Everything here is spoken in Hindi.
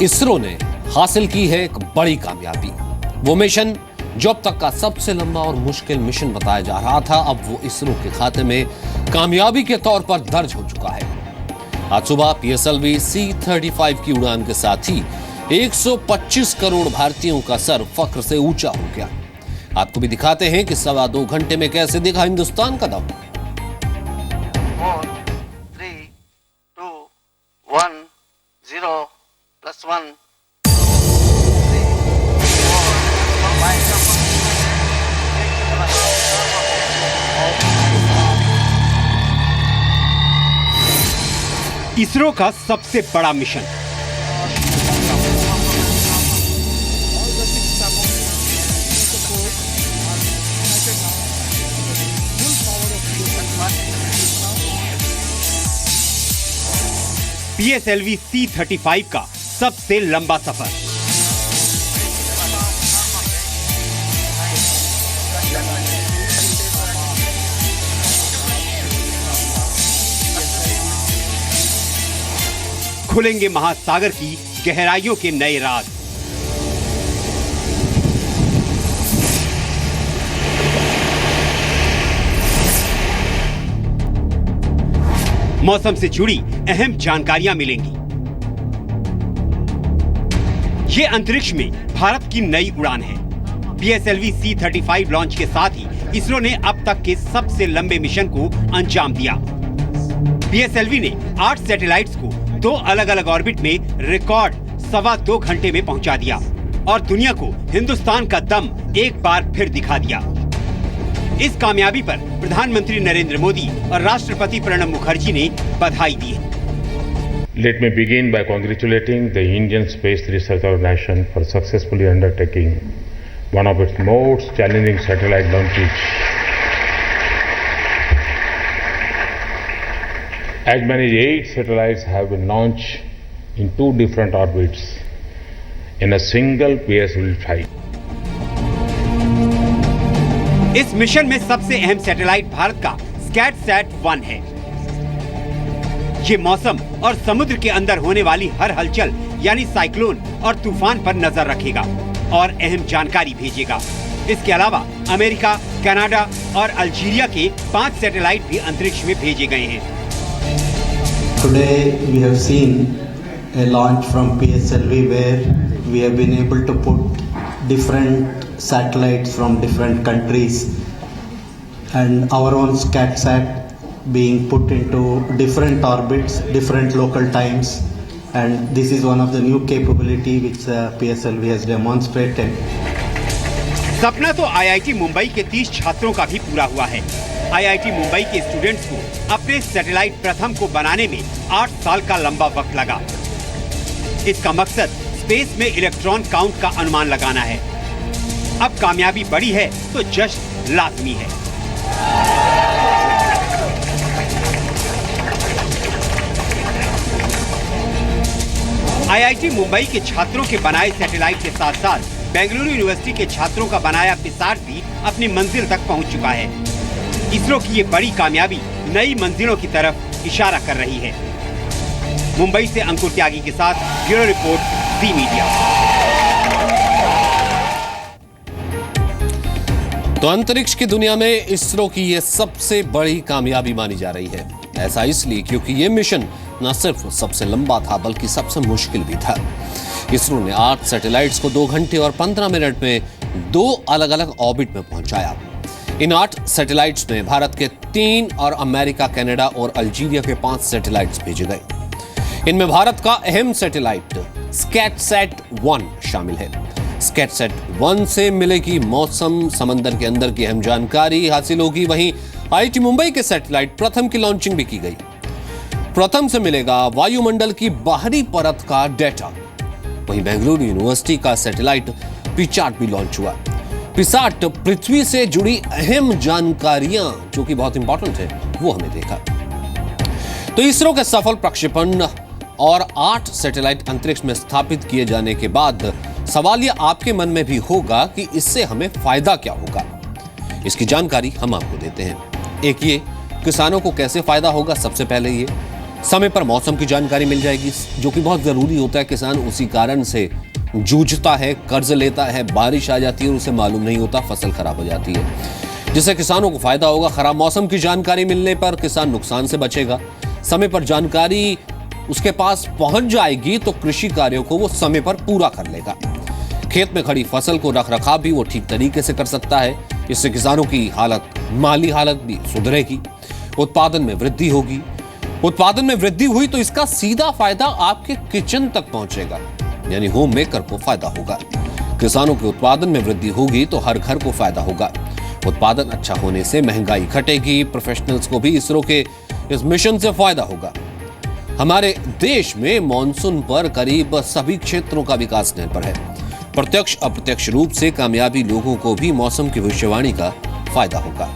इसरो ने हासिल की है एक बड़ी कामयाबी। वो मिशन जो अब तक का सबसे लंबा और मुश्किल मिशन बताया जा रहा था, अब वो इसरो के खाते में कामयाबी के तौर पर दर्ज हो चुका है। आज सुबह PSLV C-35 की उड़ान के साथ ही 125 करोड़ भारतीयों का सर फख्र से ऊंचा हो गया। आपको भी दिखाते हैं कि 2.25 घंटे में कैसे दिखा हिंदुस्तान का दम। 4, 3, 2, 1, 0 + 1 इसरो का सबसे बड़ा मिशन। PSLV C-35 का सबसे लंबा सफर। खुलेंगे महासागर की गहराइयों के नए राज। मौसम से जुड़ी अहम जानकारियां मिलेंगी। ये अंतरिक्ष में भारत की नई उड़ान है। PSLV C-35 लॉन्च के साथ ही इसरो ने अब तक के सबसे लंबे मिशन को अंजाम दिया। PSLV ने 8 सैटेलाइट्स को 2 अलग-अलग ऑर्बिट में रिकॉर्ड 2.25 घंटे में पहुंचा दिया और दुनिया को हिंदुस्तान का दम एक बार फिर दिखा दिया। इस कामयाबी पर प्रधानमंत्री नरेंद्र मोदी और राष्ट्रपति प्रणब मुखर्जी ने बधाई दी है। Let me begin by congratulating the Indian Space Research Organization for successfully undertaking one of its most challenging satellite launches. As many as 8 satellites have been launched in 2 different orbits in a single PSLV flight. इस मिशन में सबसे अहम सैटेलाइट भारत का SkySat-1 है। ये मौसम और समुद्र के अंदर होने वाली हर हलचल यानी साइक्लोन और तूफान पर नजर रखेगा और अहम जानकारी भेजेगा। इसके अलावा अमेरिका, कनाडा और अल्जीरिया के 5 सैटेलाइट भी अंतरिक्ष में भेजे गए हैं। Today we have seen a launch from PSLV where we have been able to put different satellites from different countries and our own SkySat being put into different orbits, different local times, and this is one of the new capability which PSLV has demonstrated. सपना तो IIT मुंबई के 30 छात्रों का भी पूरा हुआ है। IIT मुंबई के स्टूडेंट्स को अपने सैटेलाइट प्रथम को बनाने में 8 साल का लंबा वक्त लगा। इसका मकसद स्पेस में इलेक्ट्रॉन काउंट का अनुमान लगाना है। अब कामयाबी बड़ी है तो जश्न लाजमी है। IIT मुंबई के छात्रों के बनाए सैटेलाइट के साथ साथ बेंगलुरु यूनिवर्सिटी के छात्रों का बनाया PISAT भी अपनी मंजिल तक पहुंच चुका है। इसरो की ये बड़ी कामयाबी नई मंजिलों की तरफ इशारा कर रही है। मुंबई से अंकुर त्यागी के साथ ब्यूरो रिपोर्ट, ज़ी मीडिया। तो अंतरिक्ष की दुनिया में इसरो की यह सबसे बड़ी कामयाबी मानी जा रही है। ऐसा इसलिए क्योंकि यह मिशन न सिर्फ सबसे लंबा था बल्कि सबसे मुश्किल भी था। इसरो ने 8 सैटेलाइट्स को 2 घंटे और 15 मिनट में 2 अलग-अलग ऑर्बिट में पहुंचाया। इन 8 सैटेलाइट्स में भारत के 3 और अमेरिका, कनाडा और अल्जीरिया के 5 सैटेलाइट्स भेजे गए। इनमें भारत का अहम सैटेलाइट SkySat-1 शामिल है। SkySat-1 से मिलेगी मौसम, समंदर के अंदर की अहम जानकारी हासिल होगी। वहीं IIT मुंबई के सैटेलाइट प्रथम की लॉन्चिंग भी की गई। प्रथम से मिलेगा वायुमंडल की बाहरी परत का डेटा। वहीं बेंगलुरु यूनिवर्सिटी का सैटेलाइट PISAT भी लॉन्च हुआ। PISAT पृथ्वी से जुड़ी अहम जानकारियां जो कि बहुत इंपॉर्टेंट है वो हमें देखा। तो इसरो के सफल प्रक्षेपण और 8 सैटेलाइट अंतरिक्ष में स्थापित किए जाने के बाद सवाल यह आपके मन में भी होगा कि इससे हमें फायदा क्या होगा। इसकी जानकारी हम आपको देते हैं। एक ये किसानों को कैसे फायदा होगा। सबसे पहले ये समय पर मौसम की जानकारी मिल जाएगी, जो कि बहुत जरूरी होता है। किसान उसी कारण से जूझता है, कर्ज लेता है, बारिश आ जाती है और उसे मालूम नहीं होता, फसल खराब हो जाती है, जिससे किसानों को फायदा होगा। खराब मौसम की जानकारी मिलने पर किसान नुकसान से बचेगा। समय पर जानकारी उसके पास पहुंच जाएगी तो कृषि कार्यों को वो समय पर पूरा कर लेगा। खेत में खड़ी फसल को रख रखाव भी वो ठीक तरीके से कर सकता है। इससे किसानों की हालत, माली हालत भी सुधरेगी, उत्पादन में वृद्धि होगी। उत्पादन में वृद्धि हुई तो इसका सीधा फायदा आपके किचन तक पहुंचेगा, यानी होम मेकर को फायदा होगा। किसानों के उत्पादन में वृद्धि होगी तो हर घर को फायदा होगा। उत्पादन अच्छा होने से महंगाई घटेगी। प्रोफेशनल्स को भी इसरो के इस मिशन से फायदा होगा। हमारे देश में मॉनसून पर करीब सभी क्षेत्रों का विकास निर्भर है। प्रत्यक्ष अप्रत्यक्ष रूप से कामयाबी लोगों को भी मौसम की भविष्यवाणी का फायदा होगा।